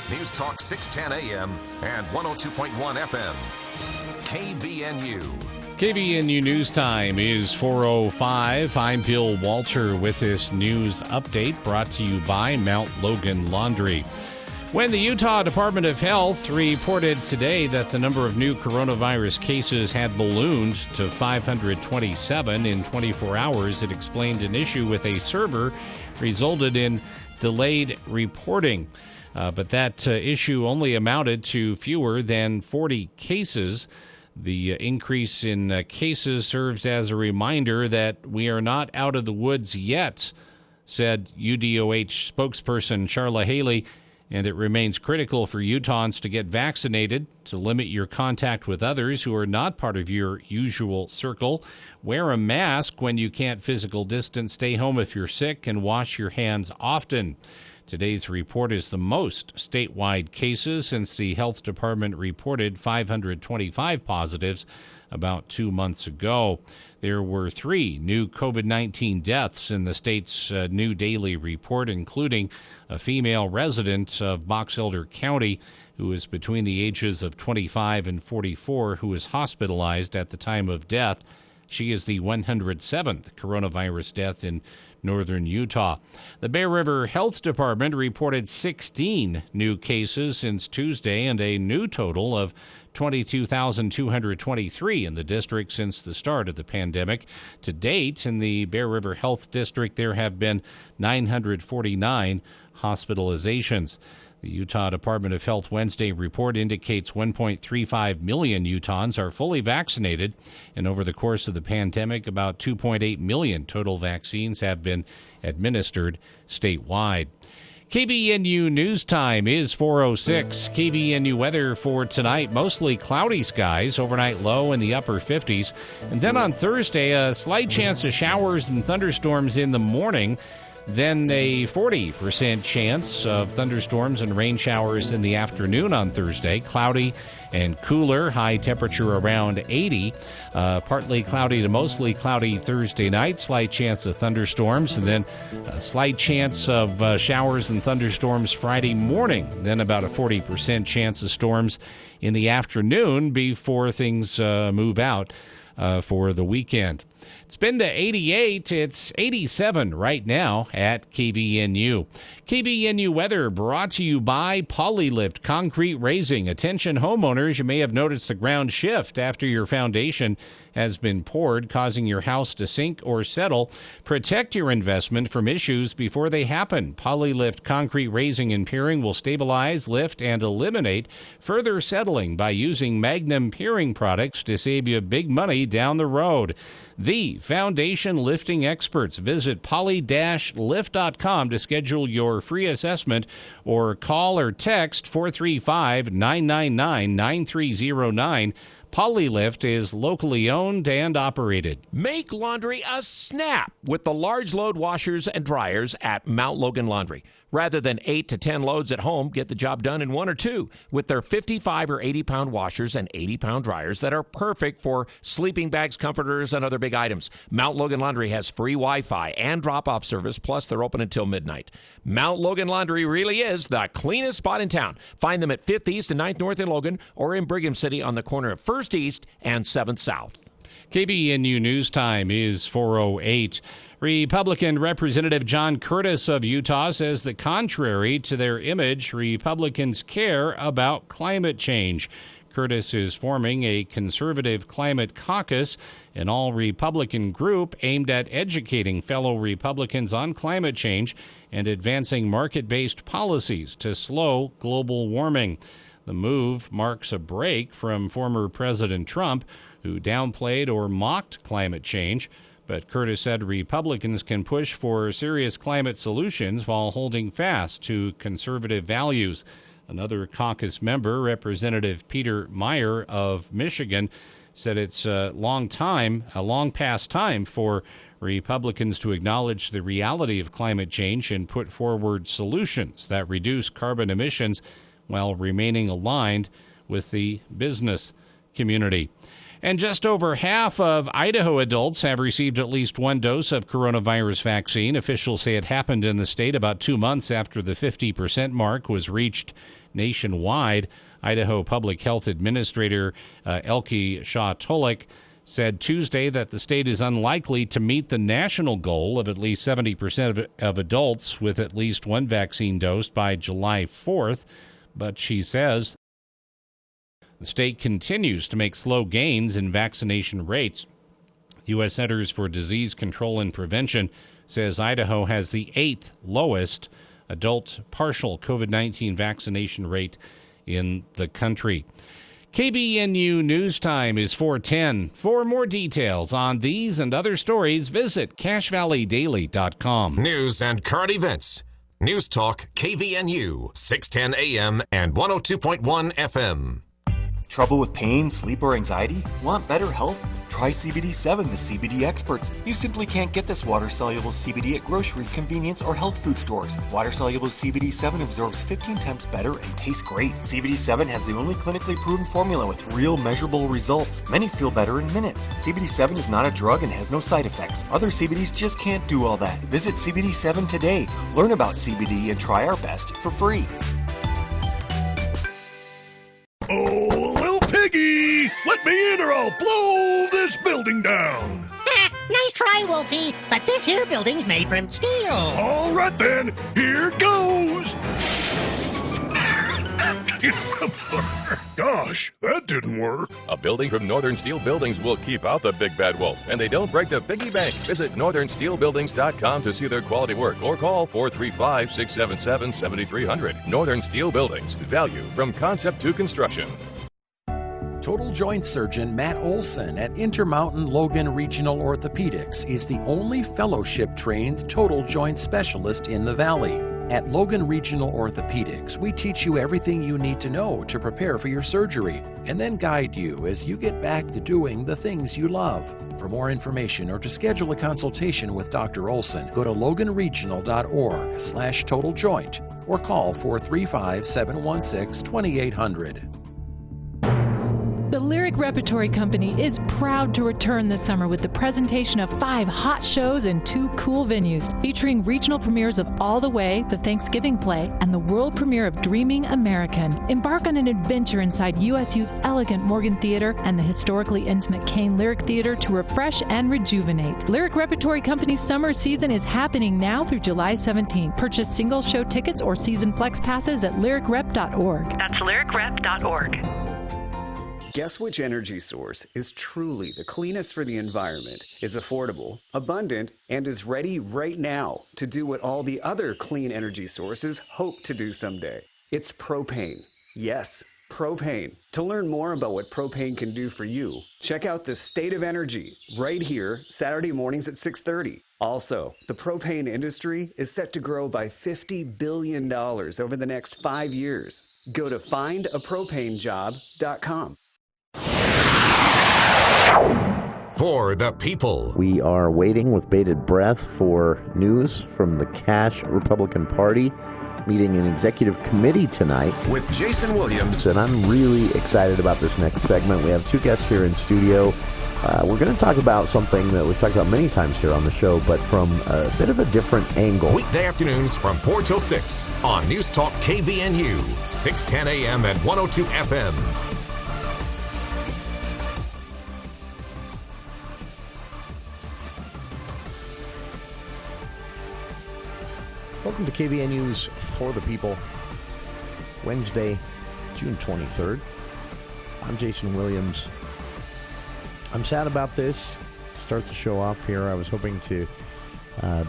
News Talk 610 AM and 102.1 FM. KVNU. KVNU News Time is 4:05. I'm Bill Walter with this news update brought to you by Mount Logan Laundry. When the Utah Department of Health reported today that the number of new coronavirus cases had ballooned to 527 in 24 hours, it explained an issue with a server resulted in delayed reporting. But that issue only amounted to fewer than 40 cases. The increase in cases serves as a reminder that we are not out of the woods yet, said UDOH spokesperson Charla Haley, and it remains critical for Utahns to get vaccinated, to limit your contact with others who are not part of your usual circle, wear a mask when you can't physical distance, stay home if you're sick, and wash your hands often. Today's report is the most statewide cases since the health department reported 525 positives about 2 months ago. There were 3 new COVID-19 deaths in the state's new daily report, including a female resident of Box Elder County who is between the ages of 25 and 44 who was hospitalized at the time of death. She is the 107th coronavirus death in northern Utah. The Bear River Health Department reported 16 new cases since Tuesday and a new total of 22,223 in the district since the start of the pandemic. To date, in the Bear River Health District, there have been 949 hospitalizations. The Utah Department of Health Wednesday report indicates 1.35 million Utahns are fully vaccinated, and over the course of the pandemic, about 2.8 million total vaccines have been administered statewide. KVNU News Time is 4:06. KVNU weather for tonight, mostly cloudy skies, overnight low in the upper 50s. And then on Thursday, a slight chance of showers and thunderstorms in the morning. Then a 40% chance of thunderstorms and rain showers in the afternoon on Thursday. Cloudy and cooler, high temperature around 80. Partly cloudy to mostly cloudy Thursday night. Slight chance of thunderstorms, and then a slight chance of showers and thunderstorms Friday morning. Then about a 40% chance of storms in the afternoon before things move out for the weekend. It's been to 88. It's 87 right now at KVNU. KVNU weather brought to you by Polylift Concrete Raising. Attention homeowners, you may have noticed the ground shift after your foundation has been poured, causing your house to sink or settle. Protect your investment from issues before they happen. Polylift Concrete Raising and Piering will stabilize, lift, and eliminate further settling by using Magnum Piering products to save you big money down the road. The foundation lifting experts. Visit poly-lift.com to schedule your free assessment or call or text 435-999-9309. Polylift is locally owned and operated. Make laundry a snap with the large load washers and dryers at Mount Logan Laundry. Rather than 8 to 10 loads at home, get the job done in 1 or 2 with their 55 or 80-pound washers and 80-pound dryers that are perfect for sleeping bags, comforters, and other big items. Mount Logan Laundry has free Wi-Fi and drop-off service, plus they're open until midnight. Mount Logan Laundry really is the cleanest spot in town. Find them at 5th East and 9th North in Logan or in Brigham City on the corner of 1st East and 7th South. KVNU News Time is 4:08. Republican Representative John Curtis of Utah says that contrary to their image, Republicans care about climate change. Curtis is forming a conservative climate caucus, an all-Republican group aimed at educating fellow Republicans on climate change and advancing market-based policies to slow global warming. The move marks a break from former President Trump, who downplayed or mocked climate change. But Curtis said Republicans can push for serious climate solutions while holding fast to conservative values. Another caucus member, Representative Peter Meyer of Michigan, said it's a long past time for Republicans to acknowledge the reality of climate change and put forward solutions that reduce carbon emissions while remaining aligned with the business community. And just over half of Idaho adults have received at least one dose of coronavirus vaccine. Officials say it happened in the state about 2 months after the 50% mark was reached nationwide. Idaho Public Health Administrator Elke Shaw-Tulloch said Tuesday that the state is unlikely to meet the national goal of at least 70% of adults with at least one vaccine dose by July 4th. But she says the state continues to make slow gains in vaccination rates. U.S. Centers for Disease Control and Prevention says Idaho has the 8th lowest adult partial COVID-19 vaccination rate in the country. KBNU News Time is 4:10. For more details on these and other stories, visit CacheValleyDaily.com. News and current events. News Talk KVNU, 610 AM and 102.1 FM. Trouble with pain, sleep, or anxiety? Want better health? Try CBD7, the CBD experts. You simply can't get this water-soluble CBD at grocery, convenience, or health food stores. Water-soluble CBD7 absorbs 15 times better and tastes great. CBD7 has the only clinically proven formula with real measurable results. Many feel better in minutes. CBD7 is not a drug and has no side effects. Other CBDs just can't do all that. Visit CBD7 today. Learn about CBD and try our best for free. Oh, little piggy! Let me in or I'll blow this building down! Nice try, Wolfie, but this here building's made from steel. All right then, here goes! Gosh, that didn't work. A building from Northern Steel Buildings will keep out the big bad wolf, and they don't break the piggy bank. Visit northernsteelbuildings.com to see their quality work or call 435-677-7300. Northern Steel Buildings. Value from concept to construction. Total joint surgeon Matt Olson at Intermountain Logan Regional Orthopedics is the only fellowship-trained total joint specialist in the Valley. At Logan Regional Orthopedics, we teach you everything you need to know to prepare for your surgery and then guide you as you get back to doing the things you love. For more information or to schedule a consultation with Dr. Olson, go to loganregional.org/totaljoint or call 435-716-2800. The Lyric Repertory Company is proud to return this summer with the presentation of 5 hot shows and 2 cool venues, featuring regional premieres of All the Way, the Thanksgiving play, and the world premiere of Dreaming American. Embark on an adventure inside USU's elegant Morgan Theater and the historically intimate Kane Lyric Theater to refresh and rejuvenate. Lyric Repertory Company's summer season is happening now through July 17th. Purchase single show tickets or season flex passes at lyricrep.org. That's lyricrep.org. Guess which energy source is truly the cleanest for the environment, is affordable, abundant, and is ready right now to do what all the other clean energy sources hope to do someday? It's propane. Yes, propane. To learn more about what propane can do for you, check out the State of Energy right here, Saturday mornings at 6:30. Also, the propane industry is set to grow by $50 billion over the next 5 years. Go to findapropanejob.com. For the people. We are waiting with bated breath for news from the Cache Republican Party meeting an executive committee tonight. With Jason Williams. And I'm really excited about this next segment. We have 2 guests here in studio. We're going to talk about something that we've talked about many times here on the show, but from a bit of a different angle. Weekday afternoons from 4 till 6 on News Talk KVNU, 610 AM and 102 FM. Welcome to KVNU's For the People, Wednesday, June 23rd. I'm Jason Williams. I'm sad about this. Start the show off here. I was hoping to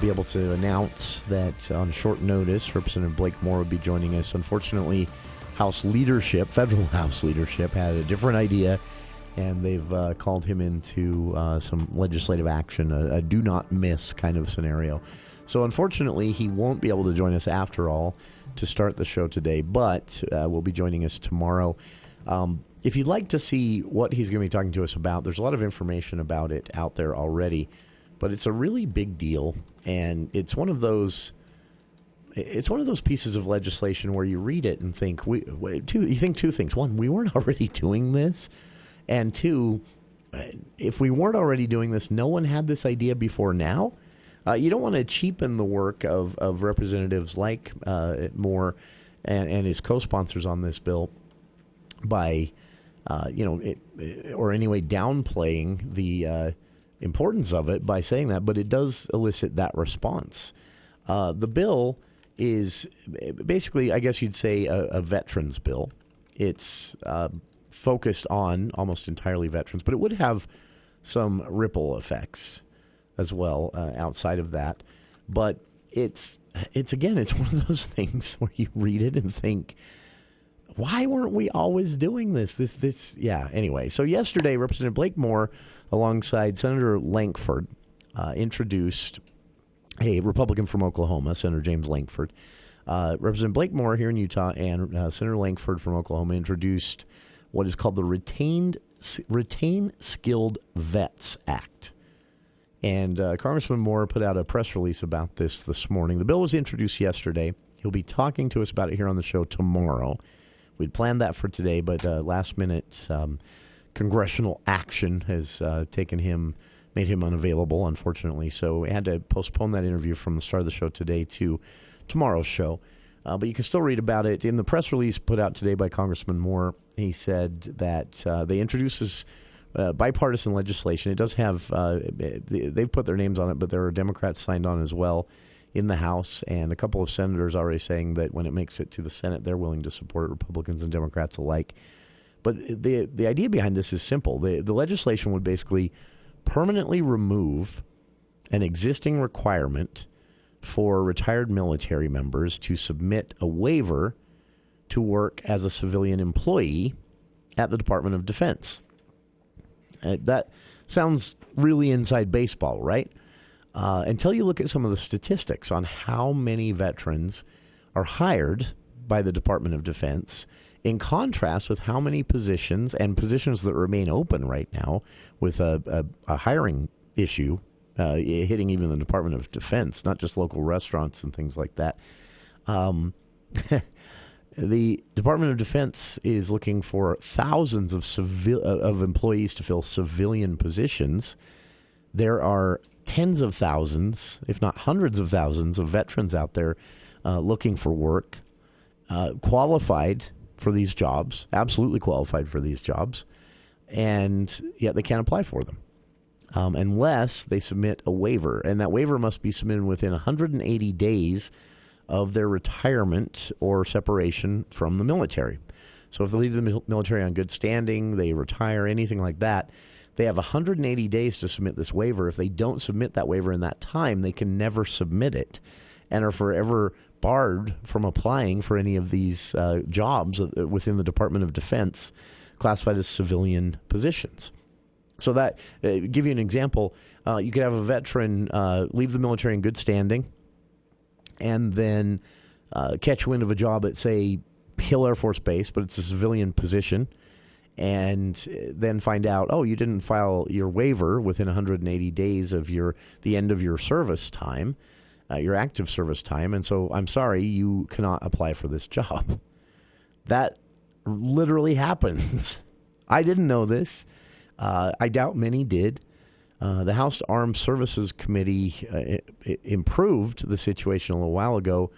be able to announce that on short notice, Representative Blake Moore would be joining us. Unfortunately, House leadership, federal House leadership, had a different idea, and they've called him into some legislative action, a do not miss kind of scenario. So unfortunately, he won't be able to join us after all to start the show today, but will be joining us tomorrow. If you'd like to see what he's going to be talking to us about, there's a lot of information about it out there already, but it's a really big deal, and it's one of those pieces of legislation where you read it and think, you think 2 things. 1, we weren't already doing this, and 2, if we weren't already doing this, no one had this idea before now. You don't want to cheapen the work of representatives like Moore and his co-sponsors on this bill by, or anyway, downplaying the importance of it by saying that, but it does elicit that response. The bill is basically, I guess you'd say, a veterans bill. It's focused on almost entirely veterans, but it would have some ripple effects as well outside of that. But it's again, it's one of those things where you read it and think, why weren't we always doing this? Yeah. Anyway, so yesterday, Representative Blakemore, alongside Senator Lankford, introduced a Republican from Oklahoma, Senator James Lankford. Representative Blakemore here in Utah and Senator Lankford from Oklahoma introduced what is called the Retain Skilled Vets Act. And Congressman Moore put out a press release about this morning. The bill was introduced yesterday. He'll be talking to us about it here on the show tomorrow. We'd planned that for today, but last-minute congressional action has made him unavailable, unfortunately. So we had to postpone that interview from the start of the show today to tomorrow's show. But you can still read about it. In the press release put out today by Congressman Moore, he said that they introduce this bipartisan legislation. It does have, they've put their names on it, but there are Democrats signed on as well in the House, and a couple of senators already saying that when it makes it to the Senate, they're willing to support it, Republicans and Democrats alike. But the idea behind this is simple. The legislation would basically permanently remove an existing requirement for retired military members to submit a waiver to work as a civilian employee at the Department of Defense. That sounds really inside baseball, right? Until you look at some of the statistics on how many veterans are hired by the Department of Defense, in contrast with how many positions that remain open right now with a hiring issue hitting even the Department of Defense, not just local restaurants and things like that. The Department of Defense is looking for thousands of employees to fill civilian positions. There are tens of thousands, if not hundreds of thousands, of veterans out there looking for work, qualified for these jobs, absolutely qualified for these jobs, and yet they can't apply for them unless they submit a waiver. And that waiver must be submitted within 180 days of their retirement or separation from the military. So if they leave the military on good standing, they retire, anything like that, they have 180 days to submit this waiver. If they don't submit that waiver in that time, they can never submit it and are forever barred from applying for any of these jobs within the Department of Defense classified as civilian positions. So that, give you an example, you could have a veteran leave the military in good standing and then catch wind of a job at, say, Hill Air Force Base, but it's a civilian position, and then find out, oh, you didn't file your waiver within 180 days of the end of your service time, your active service time, and so I'm sorry, you cannot apply for this job. That literally happens. I didn't know this. I doubt many did. The House Armed Services Committee improved the situation a little while ago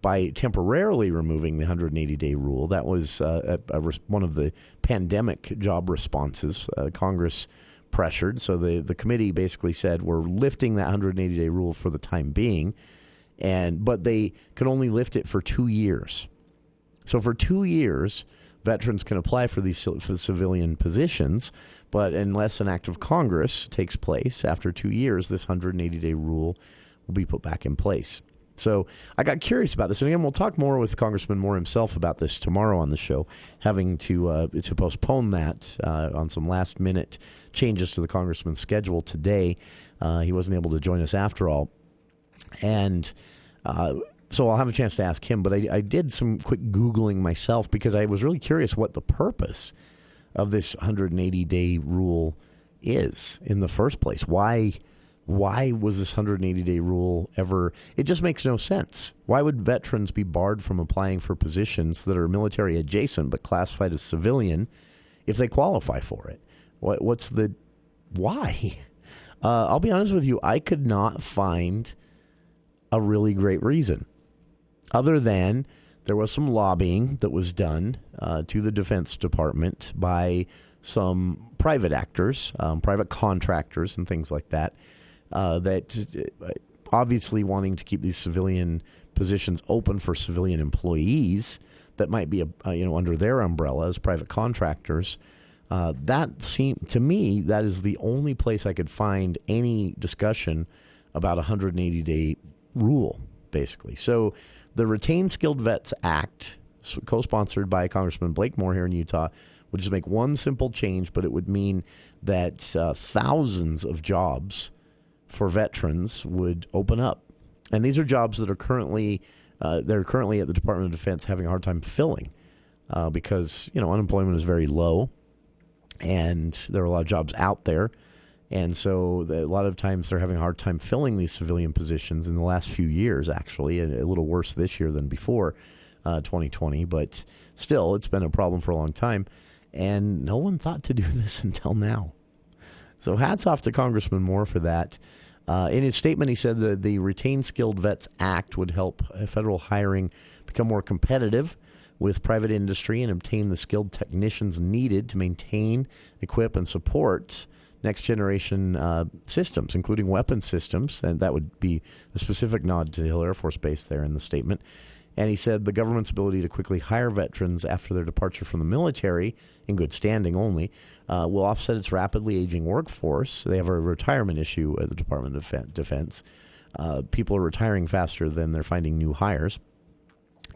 by temporarily removing the 180-day rule. That was one of the pandemic job responses Congress pressured. So the committee basically said, we're lifting that 180-day rule for the time being, but they could only lift it for 2 years. So for 2 years, veterans can apply for these civilian positions, but unless an act of Congress takes place after 2 years, this 180-day rule will be put back in place. So I got curious about this. And again, we'll talk more with Congressman Moore himself about this tomorrow on the show, having to postpone that on some last-minute changes to the congressman's schedule today. He wasn't able to join us after all. And so I'll have a chance to ask him. But I did some quick Googling myself because I was really curious what the purpose of this 180-day rule is in the first place. Why was this 180-day rule ever? It just makes no sense. Why would veterans be barred from applying for positions that are military adjacent but classified as civilian if they qualify for it? What's the why? I'll be honest with you, I could not find a really great reason other than there was some lobbying that was done to the Defense Department by some private actors, private contractors and things like that, that obviously wanting to keep these civilian positions open for civilian employees that might be under their umbrella as private contractors. That seemed to me, that is the only place I could find any discussion about a 180-day rule, basically. So the Retain Skilled Vets Act, co-sponsored by Congressman Blake Moore here in Utah, would just make one simple change, but it would mean that thousands of jobs for veterans would open up. And these are jobs that are currently at the Department of Defense having a hard time filling because unemployment is very low, and there are a lot of jobs out there. And so a lot of times they're having a hard time filling these civilian positions in the last few years, actually, and a little worse this year than before 2020. But still, it's been a problem for a long time. And no one thought to do this until now. So hats off to Congressman Moore for that. In his statement, he said that the Retain Skilled Vets Act would help federal hiring become more competitive with private industry and obtain the skilled technicians needed to maintain, equip, and support next-generation systems, including weapon systems. And that would be a specific nod to Hill Air Force Base there in the statement. And he said the government's ability to quickly hire veterans after their departure from the military, in good standing only, will offset its rapidly aging workforce. They have a retirement issue at the Department of Defense. People are retiring faster than they're finding new hires.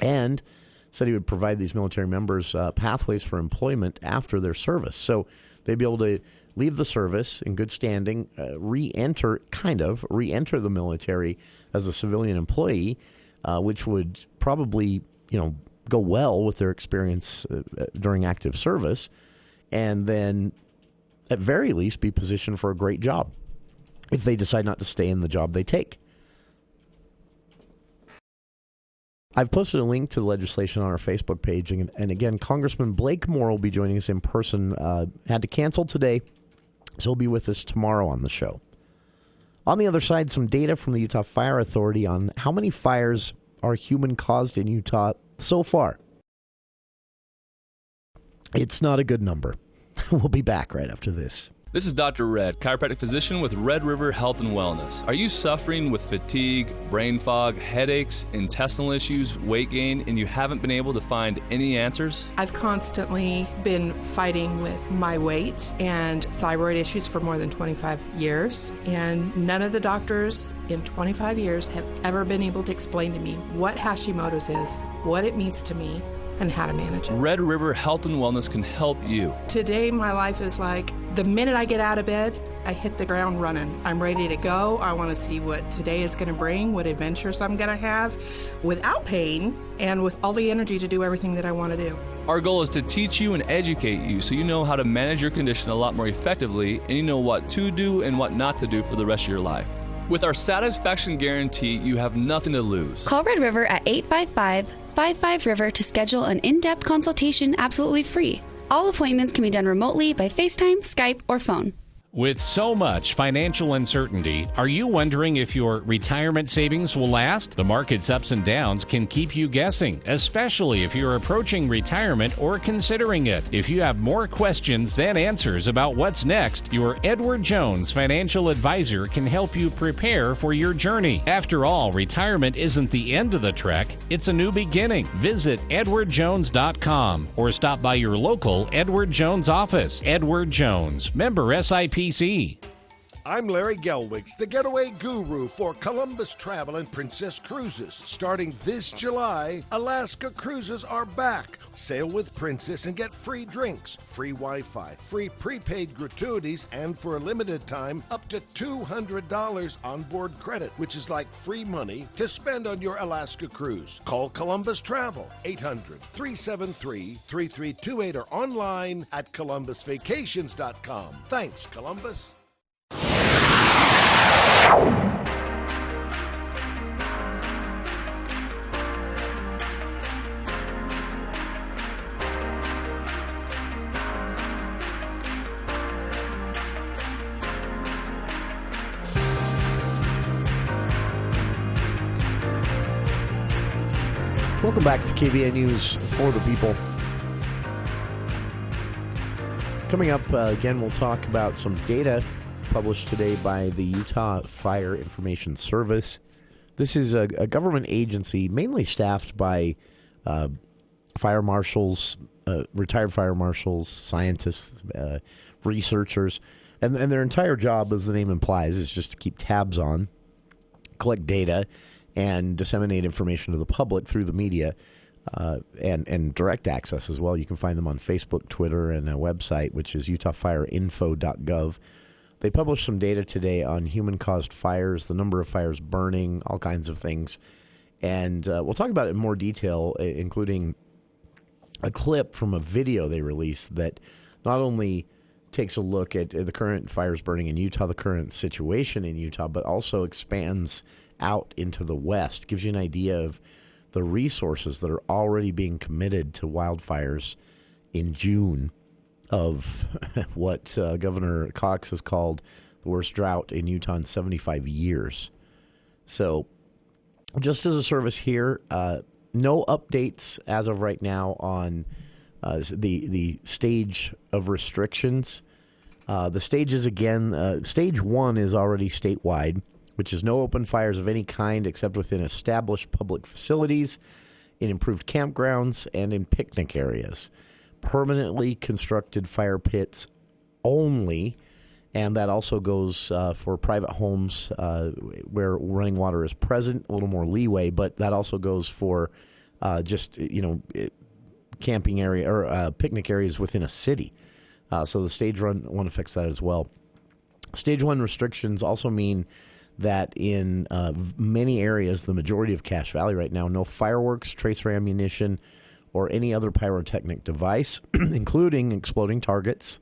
And said he would provide these military members pathways for employment after their service. So they'd be able to leave the service in good standing, re-enter the military as a civilian employee, which would probably, go well with their experience during active service, and then at very least be positioned for a great job if they decide not to stay in the job they take. I've posted a link to the legislation on our Facebook page, and again, Congressman Blake Moore will be joining us in person. Had to cancel today, so he'll be with us tomorrow on the show. On the other side, some data from the Utah Fire Authority on how many fires are human-caused in Utah so far. It's not a good number. We'll be back right after this. This is Dr. Red, chiropractic physician with Red River Health and Wellness. Are you suffering with fatigue, brain fog, headaches, intestinal issues, weight gain, and you haven't been able to find any answers? I've constantly been fighting with my weight and thyroid issues for more than 25 years, and none of the doctors in 25 years have ever been able to explain to me what Hashimoto's is, what it means to me, and how to manage it. Red River Health and Wellness can help you. Today, my life is like the minute I get out of bed, I hit the ground running. I'm ready to go. I want to see what today is going to bring, what adventures I'm going to have without pain and with all the energy to do everything that I want to do. Our goal is to teach you and educate you so you know how to manage your condition a lot more effectively, and you know what to do and what not to do for the rest of your life. With our satisfaction guarantee, you have nothing to lose. Call Red River at 855-55-RIVER to schedule an in-depth consultation absolutely free. All appointments can be done remotely by FaceTime, Skype, or phone. With so much financial uncertainty, are you wondering if your retirement savings will last? The market's ups and downs can keep you guessing, especially if you're approaching retirement or considering it. If you have more questions than answers about what's next, your Edward Jones financial advisor can help you prepare for your journey. After all, retirement isn't the end of the trek, it's a new beginning. Visit edwardjones.com or stop by your local Edward Jones office. Edward Jones, member SIPC. I'm Larry Gelwicks, the getaway guru for Columbus Travel and Princess Cruises. Starting this July, Alaska Cruises are back. Sail with Princess and get free drinks, free Wi-Fi, free prepaid gratuities, and for a limited time, up to $200 onboard credit, which is like free money to spend on your Alaska cruise. Call Columbus Travel, 800-373-3328, or online at columbusvacations.com. Thanks, Columbus. Welcome back to KVN News for the People. Coming up, again, we'll talk about some data published today by the Utah Fire Information Service. This is a government agency mainly staffed by fire marshals, retired fire marshals, scientists, researchers, and their entire job, as the name implies, is just to keep tabs on, collect data, and disseminate information to the public through the media and direct access as well. You can find them on Facebook, Twitter, and a website, which is utahfireinfo.gov. They published some data today on human-caused fires, the number of fires burning, all kinds of things. And we'll talk about it in more detail, including a clip from a video they released that not only takes a look at the current fires burning in Utah, the current situation in Utah, but also expands out into the West, gives you an idea of the resources that are already being committed to wildfires in June of what Governor Cox has called the worst drought in Utah in 75 years. So just as a service here, no updates as of right now on the stage of restrictions. The stages, again, stage 1 is already statewide, which is no open fires of any kind except within established public facilities, in improved campgrounds, and in picnic areas. Permanently constructed fire pits only, and that also goes for private homes where running water is present, a little more leeway, but that also goes for camping area or picnic areas within a city. So the stage 1 affects that as well. Stage 1 restrictions also mean that in many areas, the majority of Cache Valley right now, no fireworks, tracer ammunition, or any other pyrotechnic device, including exploding targets.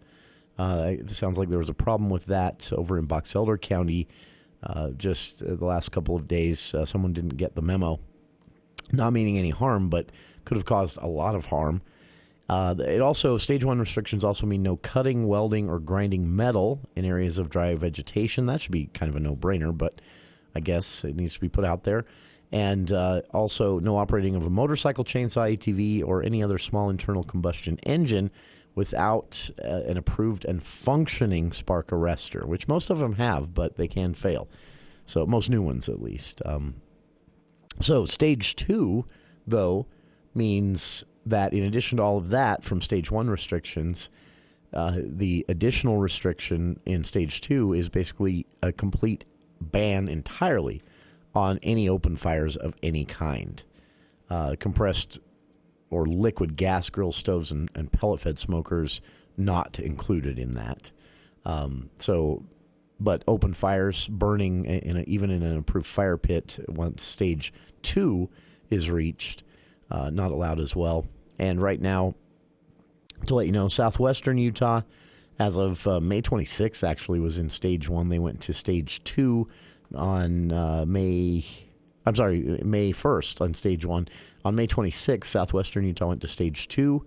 It sounds like there was a problem with that over in Box Elder County just the last couple of days. Someone didn't get the memo, not meaning any harm, but could have caused a lot of harm. It also, stage 1 restrictions also mean no cutting, welding, or grinding metal in areas of dry vegetation. That should be kind of a no-brainer, but I guess it needs to be put out there. And also no operating of a motorcycle, chainsaw, ATV, or any other small internal combustion engine without an approved and functioning spark arrestor, which most of them have, but they can fail. So most new ones, at least. So stage 2, though, means that in addition to all of that from stage 1 restrictions, the additional restriction in stage 2 is basically a complete ban entirely on any open fires of any kind. Compressed or liquid gas grill stoves and pellet-fed smokers not included in that. But open fires burning even in an approved fire pit once stage 2 is reached, not allowed as well. And right now, to let you know, southwestern Utah, as of May 26th, actually was in stage 1. They went to stage 2 on May 1st on stage 1. On May 26th, southwestern Utah went to stage 2.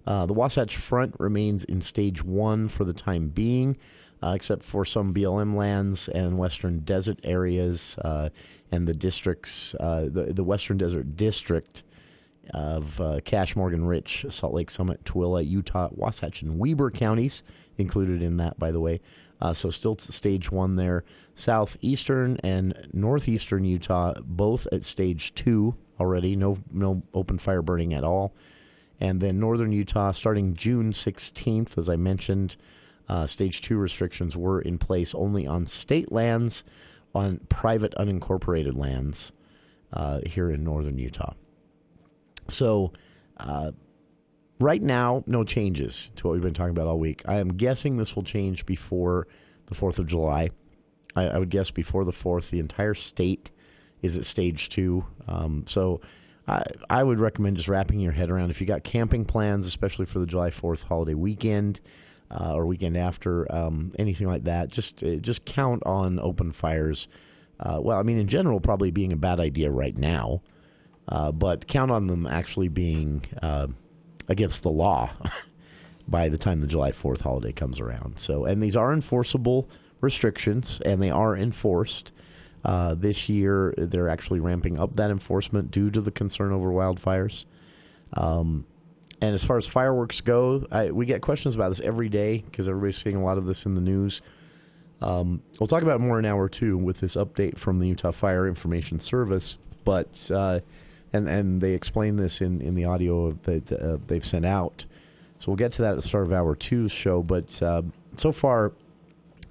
The Wasatch Front remains in stage 1 for the time being, except for some BLM lands and western desert areas and the districts, the Western Desert District of Cache, Morgan, Rich, Salt Lake, Summit, Tooele, Utah, Wasatch, and Weber counties included in that, by the way. So still stage 1 there. Southeastern and northeastern Utah, both at stage 2 already. No open fire burning at all. And then northern Utah, starting June 16th, as I mentioned, stage 2 restrictions were in place only on state lands, on private unincorporated lands here in northern Utah. So right now, no changes to what we've been talking about all week. I am guessing this will change before the 4th of July. I would guess before the 4th, the entire state is at stage 2. So I would recommend just wrapping your head around. If you got camping plans, especially for the July 4th holiday weekend or weekend after, anything like that, just count on open fires. In general, probably being a bad idea right now. But count on them actually being against the law by the time the July 4th holiday comes around. So, and these are enforceable restrictions, and they are enforced. This year, they're actually ramping up that enforcement due to the concern over wildfires. And as far as fireworks go, we get questions about this every day because everybody's seeing a lot of this in the news. We'll talk about it more in hour 2 with this update from the Utah Fire Information Service. But and they explain this in the audio that they've sent out. So we'll get to that at the start of hour 2's show. But so far,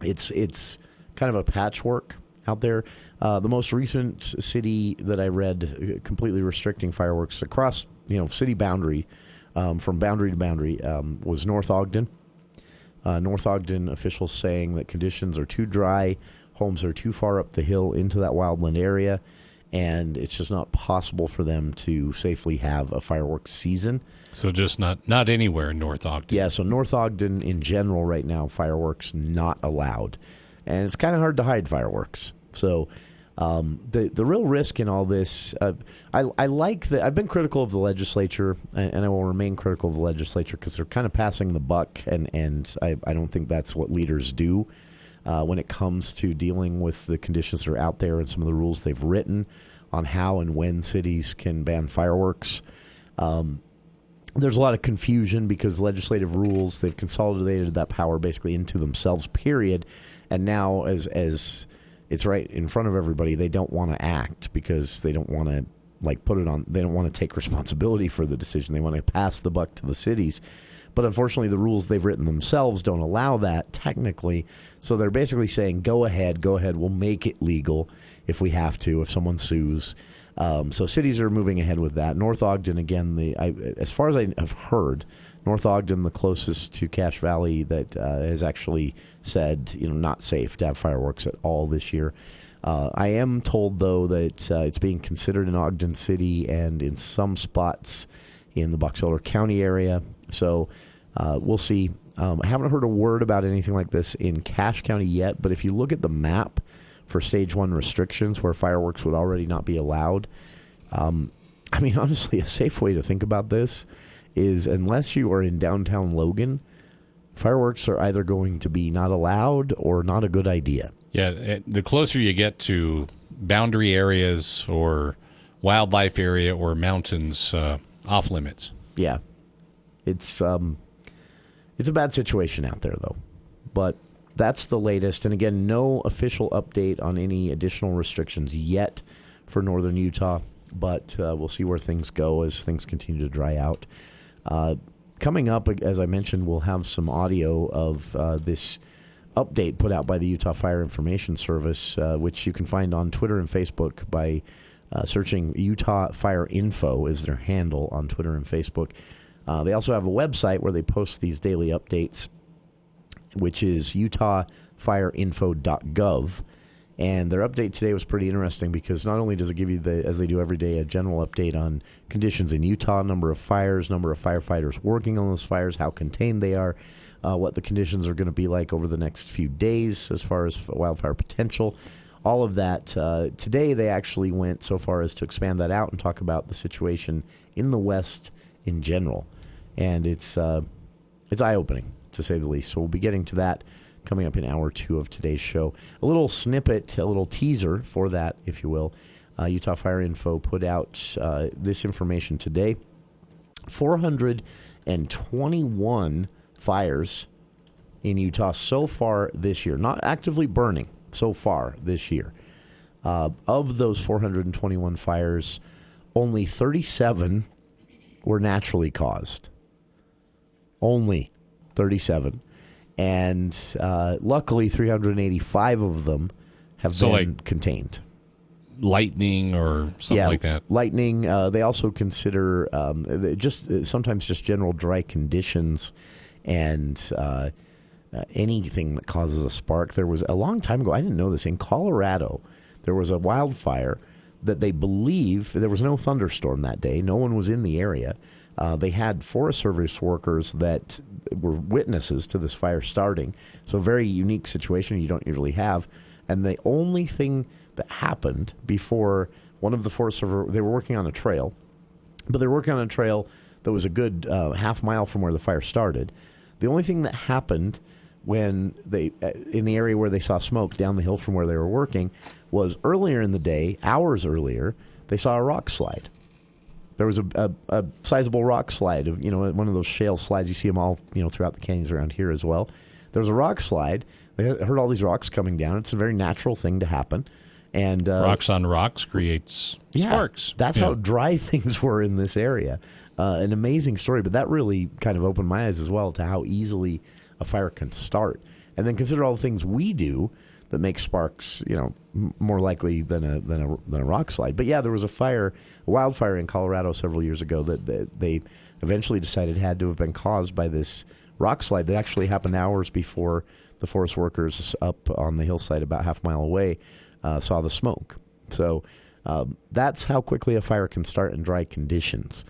it's kind of a patchwork out there. The most recent city that I read completely restricting fireworks across city boundary, from boundary to boundary, was North Ogden. North Ogden officials saying that conditions are too dry, homes are too far up the hill into that wildland area, and it's just not possible for them to safely have a fireworks season. So just not anywhere in North Ogden. Yeah, so North Ogden in general right now, fireworks not allowed. And it's kind of hard to hide fireworks. So the real risk in all this, I like that. I've been critical of the legislature, and I will remain critical of the legislature because they're kind of passing the buck, and I don't think that's what leaders do when it comes to dealing with the conditions that are out there and some of the rules they've written on how and when cities can ban fireworks. There's a lot of confusion because legislative rules, they've consolidated that power basically into themselves, period. And now as it's right in front of everybody, they don't want to act because they don't want to put it on, they don't want to take responsibility for the decision. They want to pass the buck to the cities. But unfortunately, the rules they've written themselves don't allow that technically. So they're basically saying, go ahead, we'll make it legal if we have to, if someone sues. So cities are moving ahead with that. North Ogden, again, as far as I have heard, North Ogden, the closest to Cache Valley, that has actually said, not safe to have fireworks at all this year. I am told, though, that it's being considered in Ogden City and in some spots in the Box Elder County area. So we'll see. I haven't heard a word about anything like this in Cache County yet, but if you look at the map for Stage 1 restrictions where fireworks would already not be allowed, honestly, a safe way to think about this is unless you are in downtown Logan, fireworks are either going to be not allowed or not a good idea. Yeah, the closer you get to boundary areas or wildlife area or mountains, off limits. Yeah. It's a bad situation out there, though. But that's the latest. And again, no official update on any additional restrictions yet for northern Utah. But we'll see where things go as things continue to dry out. Coming up, as I mentioned, we'll have some audio of this update put out by the Utah Fire Information Service, which you can find on Twitter and Facebook by searching Utah Fire Info is their handle on Twitter and Facebook. They also have a website where they post these daily updates, which is utahfireinfo.gov. And their update today was pretty interesting because not only does it give you, as they do every day, a general update on conditions in Utah, number of fires, number of firefighters working on those fires, how contained they are, what the conditions are going to be like over the next few days as far as wildfire potential, all of that. Today they actually went so far as to expand that out and talk about the situation in the West in general. And it's eye-opening, to say the least. So we'll be getting to that coming up in hour 2 of today's show. A little snippet, a little teaser for that, if you will. Utah Fire Info put out this information today. 421 fires in Utah so far this year. Not actively burning so far this year. Of those 421 fires, only 37 were naturally caused. Only 37. And luckily, 385 of them have been contained. Lightning or something like that. Lightning. They also consider sometimes just general dry conditions and anything that causes a spark. There was a long time ago, I didn't know this, in Colorado, there was a wildfire that they believe, there was no thunderstorm that day. No one was in the area. They had Forest Service workers that were witnesses to this fire starting. So a very unique situation you don't usually have. And the only thing that happened before one of the Forest Service, they were working on a trail, but they were working on a trail that was a good half mile from where the fire started. The only thing that happened when they, in the area where they saw smoke down the hill from where they were working, was earlier in the day, hours earlier, they saw a rock slide. There was a sizable rock slide, one of those shale slides. You see them all, throughout the canyons around here as well. There was a rock slide. They heard all these rocks coming down. It's a very natural thing to happen. And rocks on rocks creates sparks. That's how dry things were in this area. An amazing story, but that really kind of opened my eyes as well to how easily a fire can start. And then consider all the things we do that make sparks, more likely than a rock slide. But yeah, there was a wildfire in Colorado several years ago that they eventually decided had to have been caused by this rock slide that actually happened hours before the forest workers up on the hillside about half a mile away saw the smoke. So that's how quickly a fire can start in dry conditions.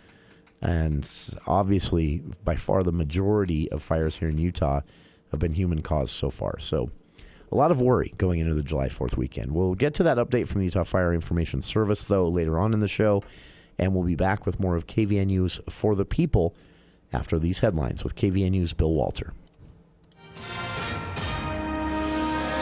And obviously, by far the majority of fires here in Utah have been human caused so far. So a lot of worry going into the July 4th weekend. We'll get to that update from the Utah Fire Information Service, though, later on in the show. And we'll be back with more of KVNU's For the People after these headlines with KVNU's Bill Walter.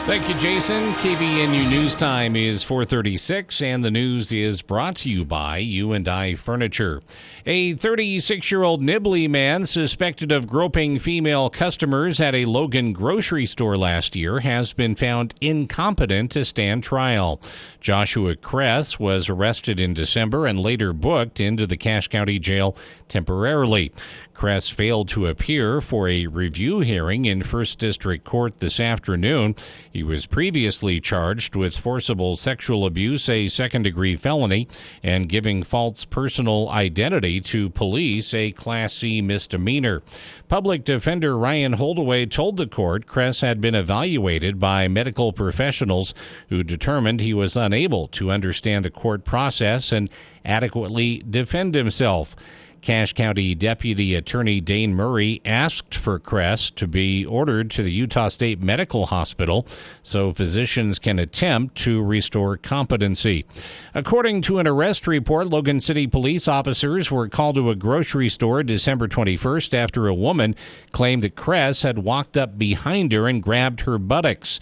Thank you, Jason. KVNU News Time is 4:36, and the news is brought to you by U&I Furniture. A 36-year-old Nibley man suspected of groping female customers at a Logan grocery store last year has been found incompetent to stand trial. Joshua Kress was arrested in December and later booked into the Cache County Jail temporarily. Kress failed to appear for a review hearing in 1st District Court this afternoon. He was previously charged with forcible sexual abuse, a second-degree felony, and giving false personal identity to police, a Class C misdemeanor. Public Defender Ryan Holdaway told the court Kress had been evaluated by medical professionals who determined he was unable to understand the court process and adequately defend himself. Cache County Deputy Attorney Dane Murray asked for Kress to be ordered to the Utah State Medical Hospital so physicians can attempt to restore competency. According to an arrest report, Logan City police officers were called to a grocery store December 21st after a woman claimed that Kress had walked up behind her and grabbed her buttocks.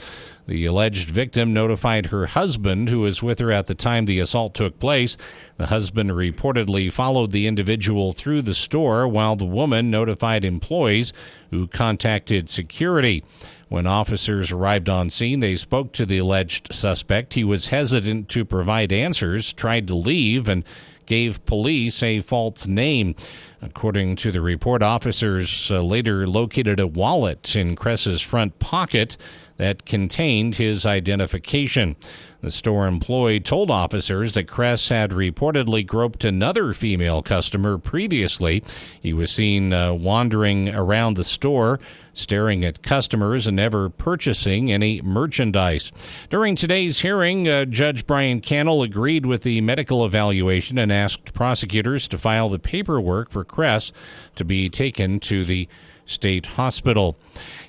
The alleged victim notified her husband, who was with her at the time the assault took place. The husband reportedly followed the individual through the store while the woman notified employees who contacted security. When officers arrived on scene, they spoke to the alleged suspect. He was hesitant to provide answers, tried to leave, and gave police a false name. According to the report, officers later located a wallet in Kress's front pocket that contained his identification. The store employee told officers that Kress had reportedly groped another female customer previously. He was seen wandering around the store, staring at customers and never purchasing any merchandise. During today's hearing, Judge Brian Cannell agreed with the medical evaluation and asked prosecutors to file the paperwork for Kress to be taken to the state hospital.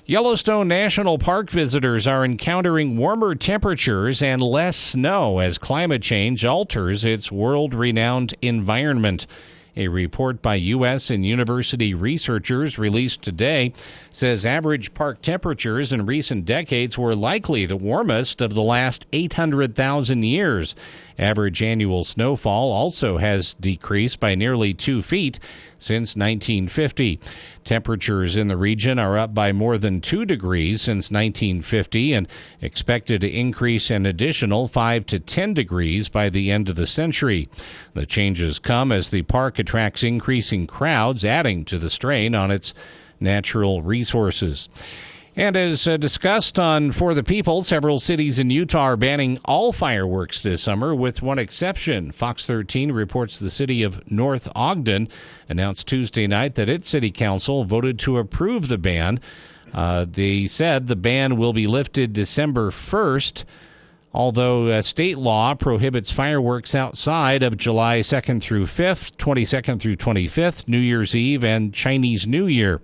Yellowstone National Park visitors are encountering warmer temperatures and less snow as climate change alters its world-renowned environment. A report by U.S. and university researchers released today says average park temperatures in recent decades were likely the warmest of the last 800,000 years. Average annual snowfall also has decreased by nearly 2 feet since 1950. Temperatures in the region are up by more than 2 degrees since 1950 and expected to increase an additional 5 to 10 degrees by the end of the century. The changes come as the park attracts increasing crowds, adding to the strain on its natural resources. And as discussed on For the People, several cities in Utah are banning all fireworks this summer, with one exception. Fox 13 reports the city of North Ogden announced Tuesday night that its city council voted to approve the ban. They said the ban will be lifted December 1st, although state law prohibits fireworks outside of July 2nd through 5th, 22nd through 25th, New Year's Eve, and Chinese New Year.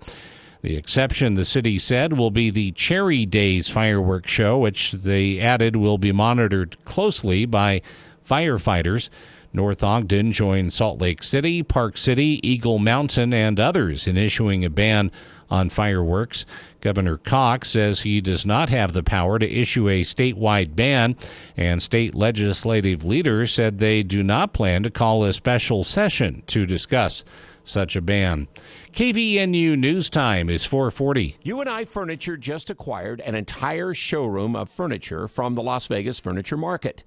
The exception, the city said, will be the Cherry Days fireworks show, which they added will be monitored closely by firefighters. North Ogden joined Salt Lake City, Park City, Eagle Mountain, and others in issuing a ban on fireworks. Governor Cox says he does not have the power to issue a statewide ban, and state legislative leaders said they do not plan to call a special session to discuss such a ban. KVNU News Time is 4:40. UNI Furniture just acquired an entire showroom of furniture from the Las Vegas Furniture Market.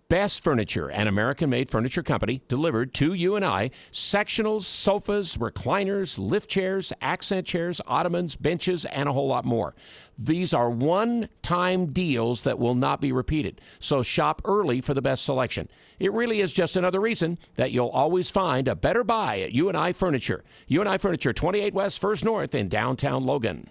Best Furniture, an American-made furniture company, delivered to UNI sectionals, sofas, recliners, lift chairs, accent chairs, ottomans, benches, and a whole lot more. These are one-time deals that will not be repeated, so shop early for the best selection. It really is just another reason that you'll always find a better buy at UNI Furniture. UNI Furniture, 28 West, 1st North in downtown Logan.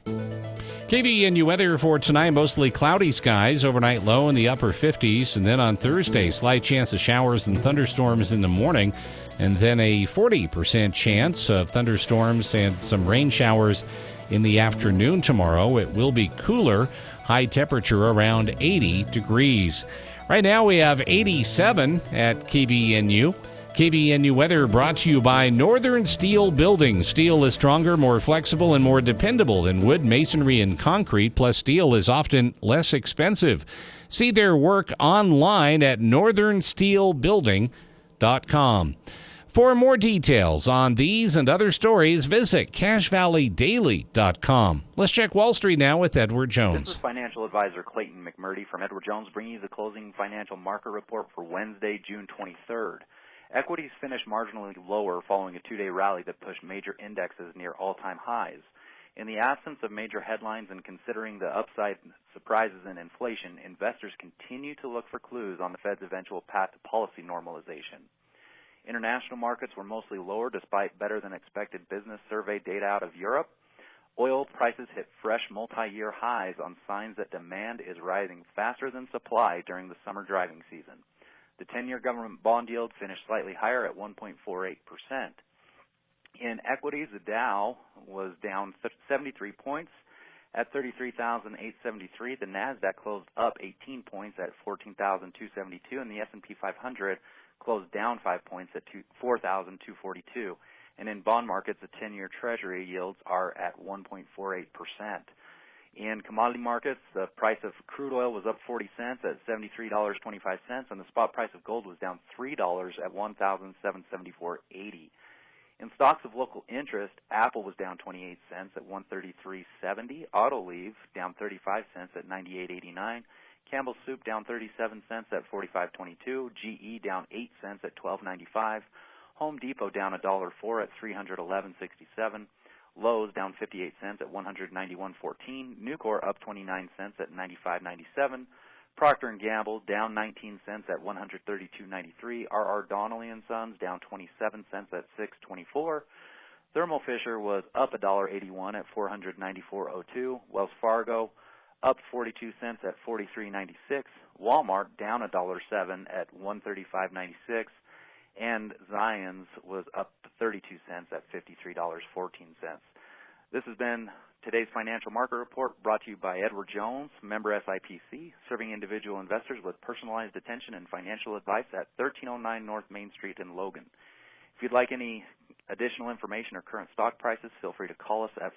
KVNU weather for tonight, mostly cloudy skies, overnight low in the upper 50s, and then on Thursday, slight chance of showers and thunderstorms in the morning, and then a 40% chance of thunderstorms and some rain showers in the afternoon tomorrow. It will be cooler, high temperature around 80 degrees. Right now we have 87 at KVNU. KVNU weather brought to you by Northern Steel Building. Steel is stronger, more flexible, and more dependable than wood, masonry, and concrete, plus steel is often less expensive. See their work online at northernsteelbuilding.com. For more details on these and other stories, visit cashvalleydaily.com. Let's check Wall Street now with Edward Jones. This is financial advisor Clayton McMurdy from Edward Jones, bringing you the closing financial market report for Wednesday, June 23rd. Equities finished marginally lower following a two-day rally that pushed major indexes near all-time highs. In the absence of major headlines and considering the upside surprises in inflation, investors continue to look for clues on the Fed's eventual path to policy normalization. International markets were mostly lower despite better-than-expected business survey data out of Europe. Oil prices hit fresh multi-year highs on signs that demand is rising faster than supply during the summer driving season. The 10-year government bond yield finished slightly higher at 1.48%. In equities, the Dow was down 73 points at 33,873. The Nasdaq closed up 18 points at 14,272, and the S&P 500 closed down 5 points at 4,242. And in bond markets, the 10-year Treasury yields are at 1.48%. In commodity markets, the price of crude oil was up 40 cents at $73.25, and the spot price of gold was down $3 at $1,774.80. In stocks of local interest, Apple was down 28 cents at $133.70, Autoliv down 35 cents at $98.89, Campbell's Soup down 37 cents at $45.22, GE down 8 cents at $12.95, Home Depot down $1.04 at $311.67, Lowe's down 58 cents at $191.14, Nucor up 29 cents at $95.97, Procter & Gamble down 19 cents at $132.93, R.R. Donnelley & Sons down 27 cents at $6.24, Thermo Fisher was up $1.81 at $494.02, Wells Fargo up 42 cents at $43.96, Walmart down $1.07 at $135.96, and Zions was up 32 cents at $53.14. This has been today's financial market report brought to you by Edward Jones, member SIPC, serving individual investors with personalized attention and financial advice at 1309 North Main Street in Logan. If you'd like any additional information or current stock prices, feel free to call us at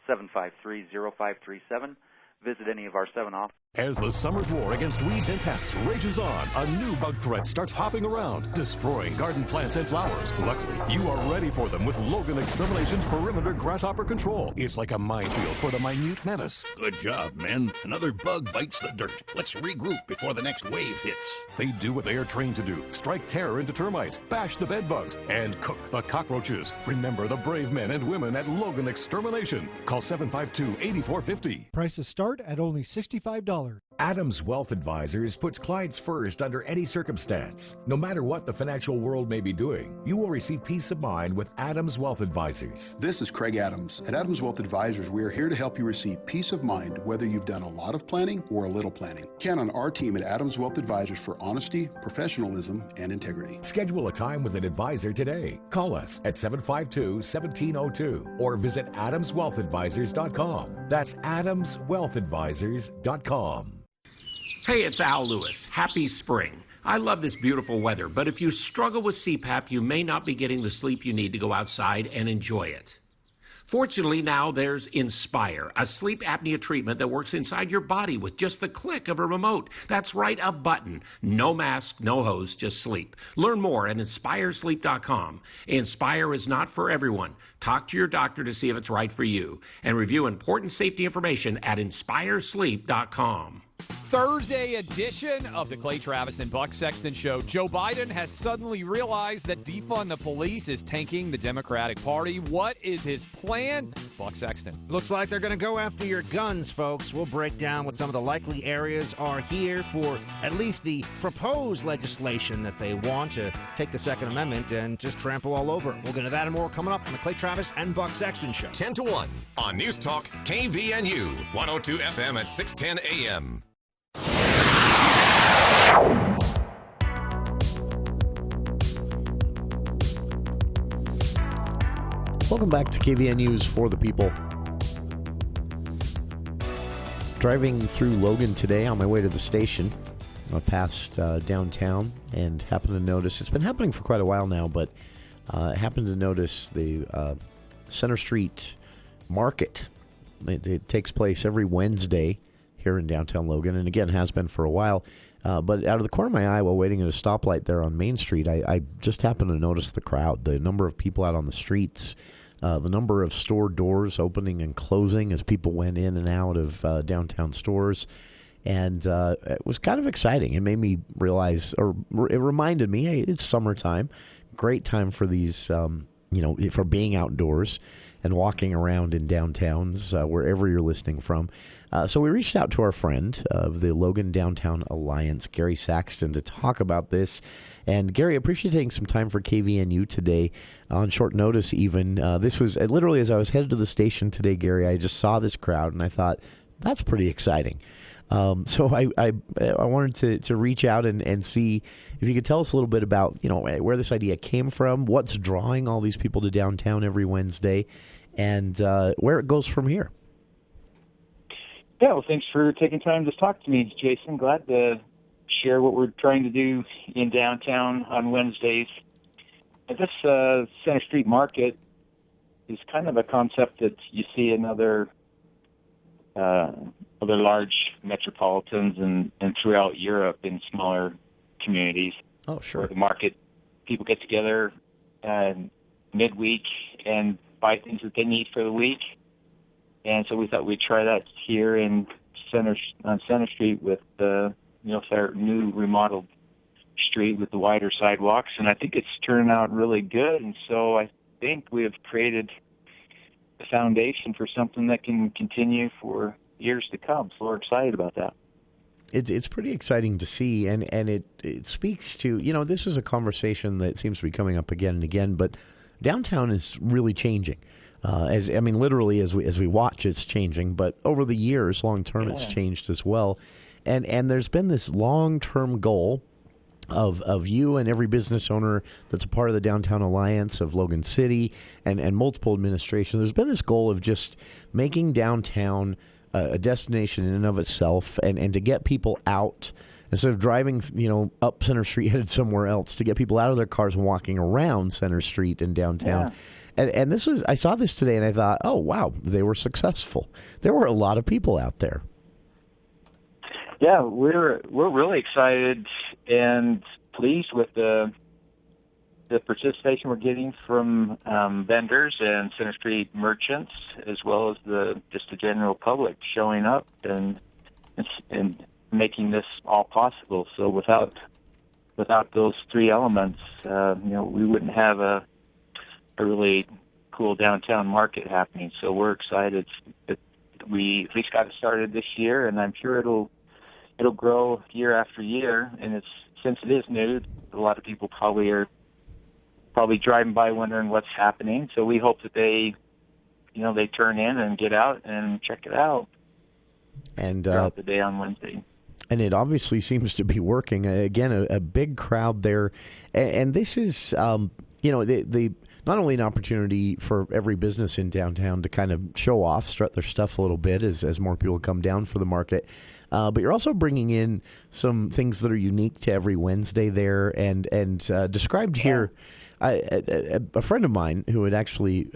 435-753-0537. Visit any of our 7 offices. As the summer's war against weeds and pests rages on, a new bug threat starts hopping around, destroying garden plants and flowers. Luckily, you are ready for them with Logan Extermination's Perimeter Grasshopper Control. It's like a minefield for the minute menace. Good job, men. Another bug bites the dirt. Let's regroup before the next wave hits. They do what they are trained to do. Strike terror into termites, bash the bed bugs, and cook the cockroaches. Remember the brave men and women at Logan Extermination. Call 752-8450. Prices start at only $65. Adams Wealth Advisors puts clients first under any circumstance. No matter what the financial world may be doing, you will receive peace of mind with Adams Wealth Advisors. This is Craig Adams. At Adams Wealth Advisors, we are here to help you receive peace of mind whether you've done a lot of planning or a little planning. Count on our team at Adams Wealth Advisors for honesty, professionalism, and integrity. Schedule a time with an advisor today. Call us at 752-1702 or visit adamswealthadvisors.com. That's adamswealthadvisors.com. Hey, it's Al Lewis. Happy spring. I love this beautiful weather, but if you struggle with CPAP, you may not be getting the sleep you need to go outside and enjoy it. Fortunately, now there's Inspire, a sleep apnea treatment that works inside your body with just the click of a remote. That's right, a button. No mask, no hose, just sleep. Learn more at InspireSleep.com. Inspire is not for everyone. Talk to your doctor to see if it's right for you. And review important safety information at InspireSleep.com. Thursday edition of the Clay Travis and Buck Sexton Show. Joe Biden has suddenly realized that defund the police is tanking the Democratic Party. What is his plan? Buck Sexton. Looks like they're going to go after your guns, folks. We'll break down what some of the likely areas are here for at least the proposed legislation that they want to take the Second Amendment and just trample all over it. We'll get into that and more coming up on the Clay Travis and Buck Sexton Show. 10 to 1 on News Talk KVNU, 102 FM at 610 AM. Welcome back to KVN News for the People. Driving through Logan today on my way to the station, past downtown, and happened to notice, it's been happening for quite a while now, but happened to notice the Center Street Market. It takes place every Wednesday here in downtown Logan, and again, has been for a while. But out of the corner of my eye, while waiting at a stoplight there on Main Street, I just happened to notice the crowd, the number of people out on the streets, the number of store doors opening and closing as people went in and out of downtown stores. And it was kind of exciting. It made me realize, or it reminded me, hey, it's summertime. Great time for these, for being outdoors and walking around in downtowns, wherever you're listening from. So we reached out to our friend of the Logan Downtown Alliance, Gary Saxton, to talk about this. And Gary, I appreciate taking some time for KVNU today on short notice even. This was literally as I was headed to the station today, Gary, I just saw this crowd and I thought, that's pretty exciting. So I wanted to reach out and see if you could tell us a little bit about, where this idea came from, what's drawing all these people to downtown every Wednesday, and where it goes from here. Yeah, well, thanks for taking time to talk to me, Jason. Glad to share what we're trying to do in downtown on Wednesdays. This Center Street Market is kind of a concept that you see in other large metropolitans and throughout Europe in smaller communities. Oh, sure. Where the market, people get together midweek and buy things that they need for the week. And so we thought we'd try that here on Center Street with our new remodeled street with the wider sidewalks. And I think it's turned out really good. And so I think we have created the foundation for something that can continue for years to come. So we're excited about that. It's pretty exciting to see, and it speaks to, this is a conversation that seems to be coming up again and again, but downtown is really changing. Literally as we watch, it's changing, but over the years, long term, it's changed as well. And there's been this long-term goal of you and every business owner that's a part of the Downtown Alliance of Logan City and multiple administrations. There's been this goal of just making downtown a destination in and of itself, and to get people out instead of driving, up Center Street headed somewhere else, to get people out of their cars and walking around Center Street in downtown. Yeah. And this was, I saw this today and I thought, oh, wow, they were successful. There were a lot of people out there. Yeah, we're really excited and pleased with the participation we're getting from vendors and Center Street merchants, as well as the general public showing up and making this all possible. So without those three elements, we wouldn't have a really cool downtown market happening. So we're excited that we at least got it started this year, and I'm sure it'll grow year after year. And since it is new, a lot of people are probably driving by wondering what's happening. So we hope that they turn in and get out and check it out. And throughout the day on Wednesday. And it obviously seems to be working. Again, a big crowd there, and this is the not only an opportunity for every business in downtown to kind of show off, strut their stuff a little bit as more people come down for the market, but you're also bringing in some things that are unique to every Wednesday there, and described here A friend of mine who had actually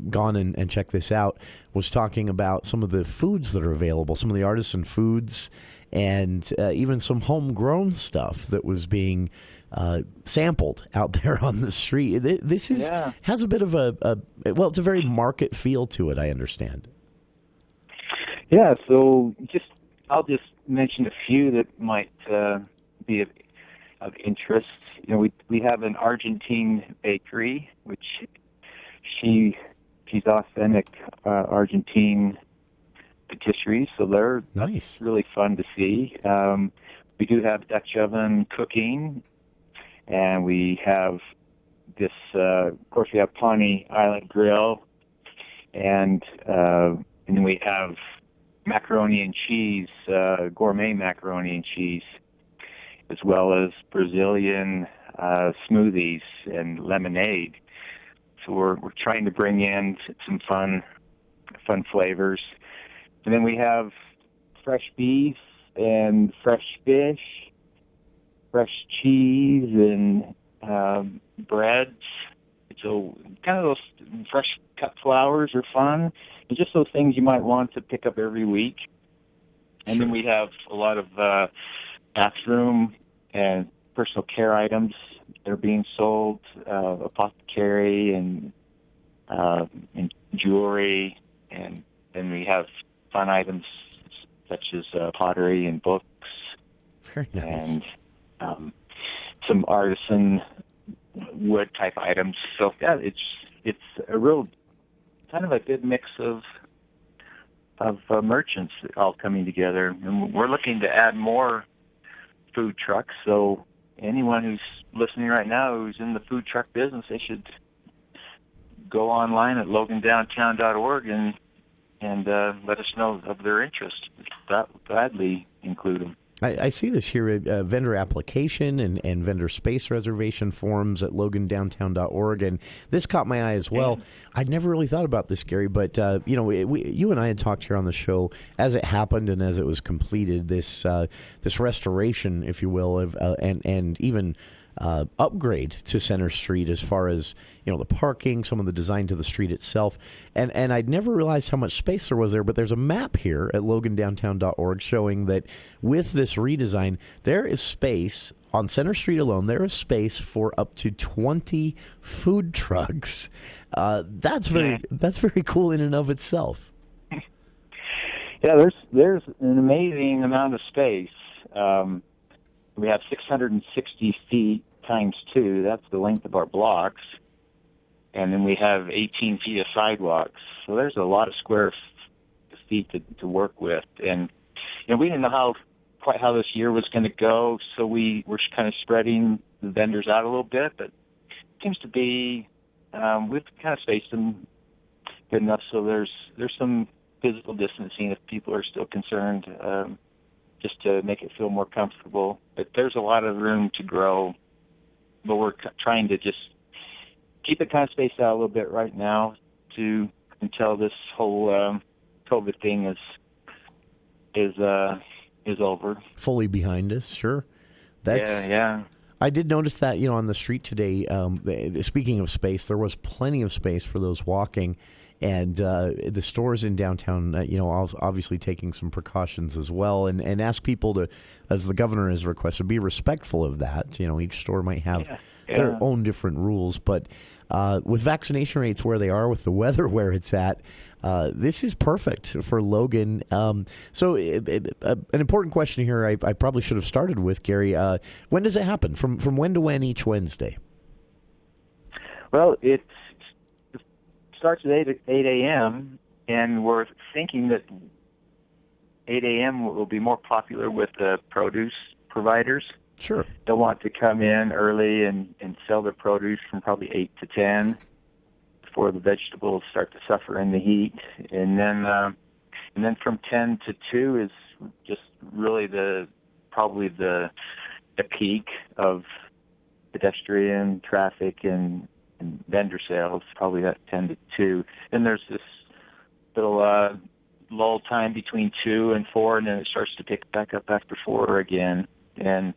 gone and checked this out was talking about some of the foods that are available, some of the artisan foods, and even some homegrown stuff that was being sampled out there on the street. This has a bit of it's a very market feel to it, I understand. Yeah, so I'll just mention a few that might be of interest. You know, we have an Argentine bakery, which she's authentic Argentine patisseries, so they're nice, really fun to see. We do have Dutch oven cooking, and we have this. Of course, we have Pawnee Island Grill, and then we have macaroni and cheese, gourmet macaroni and cheese, as well as Brazilian smoothies and lemonade. So we're trying to bring in some fun flavors. And then we have fresh beef and fresh fish, fresh cheese, and breads. So kind of those fresh cut flowers are fun. And just those things you might want to pick up every week. And then we have a lot of bathroom and personal care items that are being sold, apothecary and jewelry, and then we have fun items such as pottery and books. Very nice. And some artisan wood type items. So yeah, it's a real kind of a good mix of merchants all coming together, and we're looking to add more food trucks. So anyone who's listening right now who's in the food truck business, they should go online at logandowntown.org and let us know of their interest. Gladly include them. I see this here, vendor application and vendor space reservation forms at logandowntown.org, and this caught my eye as well. I'd never really thought about this, Gary, but you and I had talked here on the show as it happened and as it was completed, this restoration, if you will, of and even upgrade to Center Street as far as the parking, some of the design to the street itself, and I'd never realized how much space there was there. But there's a map here at logandowntown.org showing that with this redesign, there is space on Center Street alone. There is space for up to 20 food trucks. That's very cool in and of itself. Yeah, there's an amazing amount of space. We have 660 feet times 2. That's the length of our blocks. And then we have 18 feet of sidewalks. So there's a lot of square feet to work with. And we didn't know quite how this year was going to go, so we were kind of spreading the vendors out a little bit. But it seems to be we've kind of spaced them good enough. So there's some physical distancing if people are still concerned. Just to make it feel more comfortable. But there's a lot of room to grow, but we're trying to just keep it kind of spaced out a little bit right now until this whole COVID thing is over. Fully behind us, sure. Yeah. I did notice that, on the street today, speaking of space, there was plenty of space for those walking. And the stores in downtown, obviously taking some precautions as well, and ask people to, as the governor has requested, be respectful of that. Each store might have their own different rules, but with vaccination rates where they are, with the weather where it's at, this is perfect for Logan. So an important question here I probably should have started with, Gary. When does it happen? From when to when each Wednesday? Well, it starts at 8 a.m., and we're thinking that 8 a.m. will be more popular with the produce providers. Sure. They'll want to come in early and sell their produce from probably 8 to 10 before the vegetables start to suffer in the heat. And then from 10 to 2 is just really probably the peak of pedestrian traffic and vendor sales, probably that 10 to 2. Then there's this little lull time between 2 and 4, and then it starts to pick back up after 4 again. And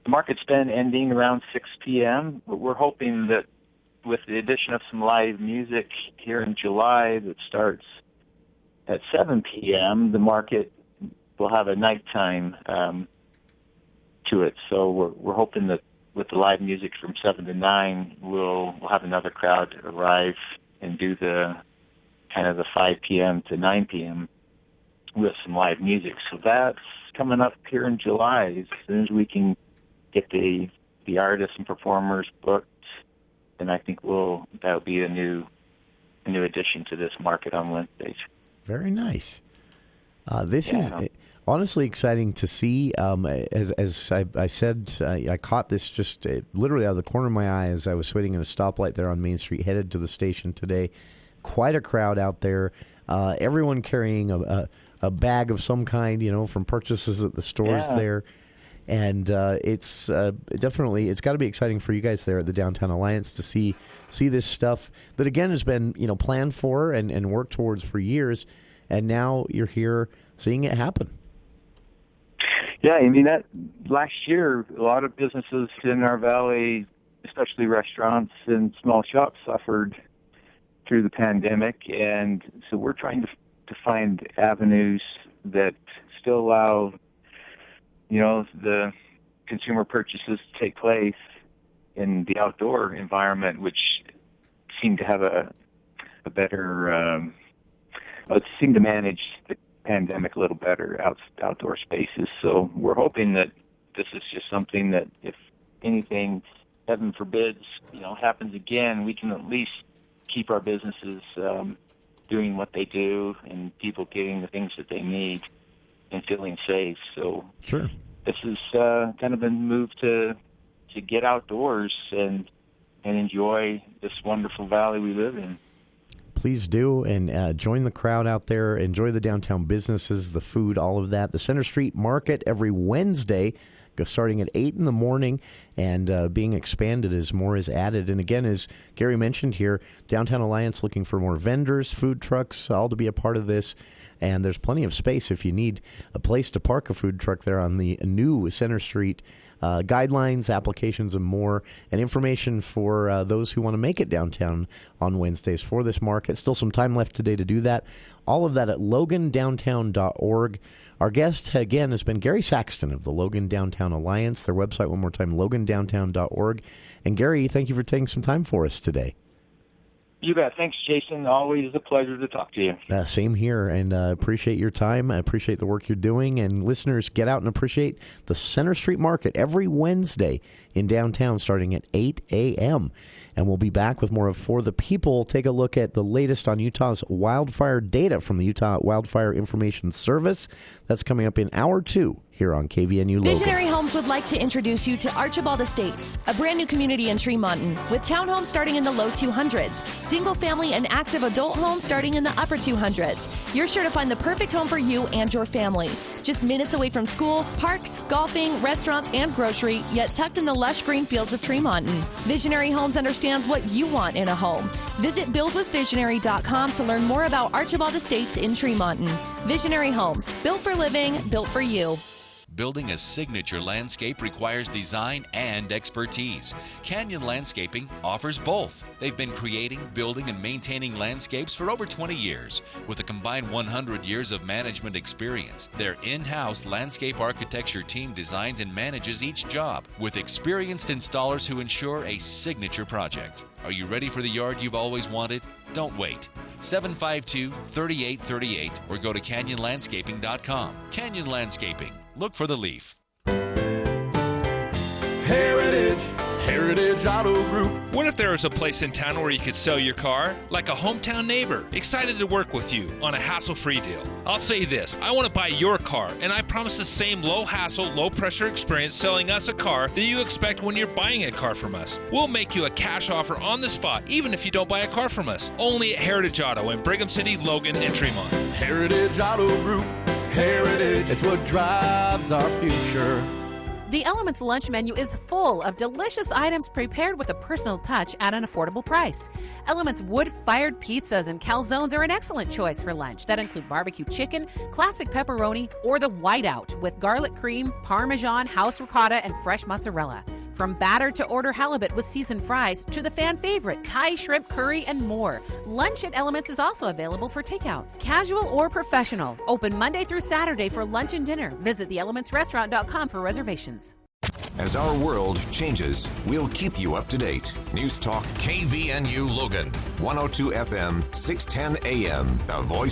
the market's been ending around 6 p.m., but we're hoping that with the addition of some live music here in July that starts at 7 p.m., the market will have a nighttime to it. So we're hoping that with the live music from 7 to 9, we'll have another crowd arrive and do the kind of the 5 p.m. to 9 p.m. with some live music. So that's coming up here in July. As soon as we can get the artists and performers booked, then I think that'll be a new addition to this market on Wednesdays. Very nice. This is honestly exciting to see. As I said, I caught this just literally out of the corner of my eye as I was waiting at a stoplight there on Main Street, headed to the station today. Quite a crowd out there. Everyone carrying a bag of some kind, from purchases at the stores there. And it's definitely, it's got to be exciting for you guys there at the Downtown Alliance to see this stuff that, again, has been, planned for and worked towards for years. And now you're here seeing it happen. Yeah, I mean, that last year, a lot of businesses in our valley, especially restaurants and small shops, suffered through the pandemic. And so we're trying to find avenues that still allow the consumer purchases to take place in the outdoor environment, which seem to have a better, seem to manage the pandemic a little better, outdoor spaces. So we're hoping that this is just something that, if anything, heaven forbids, happens again, we can at least keep our businesses doing what they do and people getting the things that they need and feeling safe. So sure, this is kind of a move to get outdoors and enjoy this wonderful valley we live in. Please do, and join the crowd out there. Enjoy the downtown businesses, the food, all of that. The Center Street Market every Wednesday, starting at 8 in the morning, and being expanded as more is added. And again, as Gary mentioned here, Downtown Alliance looking for more vendors, food trucks, all to be a part of this. And there's plenty of space if you need a place to park a food truck there on the new Center Street. Guidelines, applications, and more, and information for those who want to make it downtown on Wednesdays for this market. Still some time left today to do that. All of that at logandowntown.org. Our guest, again, has been Gary Saxton of the Logan Downtown Alliance. Their website, one more time, logandowntown.org. And Gary, thank you for taking some time for us today. You bet. Thanks, Jason. Always a pleasure to talk to you. Same here, and appreciate your time. I appreciate the work you're doing. And listeners, get out and appreciate the Center Street Market every Wednesday in downtown starting at 8 a.m. And we'll be back with more of For the People. Take a look at the latest on Utah's wildfire data from the Utah Wildfire Information Service. That's coming up in Hour 2 here on KVNU Logan. Visionary Homes would like to introduce you to Archibald Estates, a brand new community in Tremonton with townhomes starting in the low 200s, single family and active adult homes starting in the upper 200s. You're sure to find the perfect home for you and your family. Just minutes away from schools, parks, golfing, restaurants, and grocery, yet tucked in the lush green fields of Tremonton. Visionary Homes understands what you want in a home. Visit buildwithvisionary.com to learn more about Archibald Estates in Tremonton. Visionary Homes, built for living, built for you. Building a signature landscape requires design and expertise. Canyon Landscaping offers both. They've been creating, building, and maintaining landscapes for over 20 years. With a combined 100 years of management experience, their in-house landscape architecture team designs and manages each job with experienced installers who ensure a signature project. Are you ready for the yard you've always wanted? Don't wait. 752-3838 or go to canyonlandscaping.com. Canyon Landscaping. Look for the leaf. Heritage Auto Group. What if there was a place in town where you could sell your car? Like a hometown neighbor, excited to work with you on a hassle-free deal. I'll say this, I want to buy your car, and I promise the same low-hassle, low-pressure experience selling us a car that you expect when you're buying a car from us. We'll make you a cash offer on the spot, even if you don't buy a car from us. Only at Heritage Auto in Brigham City, Logan, and Tremont. Heritage Auto Group. Heritage. It's what drives our future. The Elements lunch menu is full of delicious items prepared with a personal touch at an affordable price. Elements wood-fired pizzas and calzones are an excellent choice for lunch that include barbecue chicken, classic pepperoni, or the whiteout with garlic cream, parmesan, house ricotta, and fresh mozzarella. From batter to order halibut with seasoned fries to the fan favorite Thai shrimp curry and more. Lunch at Elements is also available for takeout. Casual or professional. Open Monday through Saturday for lunch and dinner. Visit theelementsrestaurant.com for reservations. As our world changes, we'll keep you up to date. News Talk KVNU Logan, 102 FM, 610 AM, the voice.